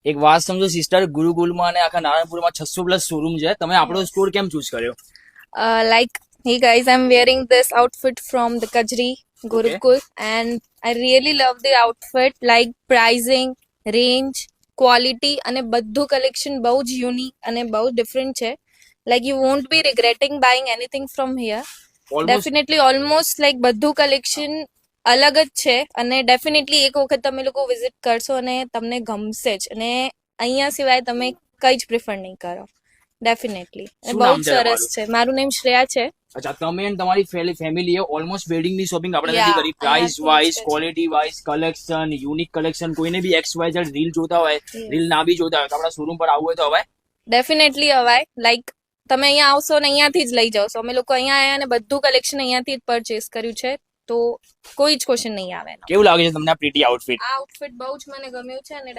એક વાત સમજો સિસ્ટર, ગુરુકુલમાં અને આખા નારાયણપુરમાં 600+ શોરૂમ છે, તમે આપણો સ્ટોર કેમ ચૂઝ કર્યો? Like, hey guys, I'm wearing this outfit from the Kajri Gurukul, and I really love the outfit. Like pricing, range, quality, અને બધું collection બહુ જ unique અને બહુ different છે. Like you won't be regretting buying anything from here. Almost Definitely, almost like બધું collection અલગ જ છે અને ડેફિનેટલી એક વખત તમે લોકો વિઝિટ કરશો અને તમને ગમશે જ, અને અહીંયા સિવાય તમે કઈ જ પ્રિફર નહીં કરો. ડેફિનેટલી શું બહુ નામ જ છે સરસ તમારું? છે. મારું નેમ શ્રેયા છે. અચ્છા, તમે અને તમારી ફેમિલીએ ઓલમોસ્ટ વેડિંગની શોપિંગ આપણે Yeah, નથી કરી. પ્રાઇસ અહીંયાથી જ વાઇઝ, કરી. Quality wise, collection, unique collection, કોઈને બી XYZ રીલ જોતા હોય, Yes. રીલ ના બી જોતા હોય તો આપણા શોરૂમ પર આવવું હોય તો હવે ડેફિનેટલી અવાય. લાઈક તમે અહીંયા આવશો ને અહીંયાથી જ લઈ જાઓ. અમે લોકો અહીંયા આવ્યા અને બધું કલેક્શન અહીંયાથી જ પરચેસ કર્યું છે, તો કોઈ જ ક્વેશ્ચન નહીં આવે એનો. કેવું લાગે છે તમને આ પ્રીટી આઉટફિટ? આ આઉટફિટ બહુ જ મને ગમ્યું છે અને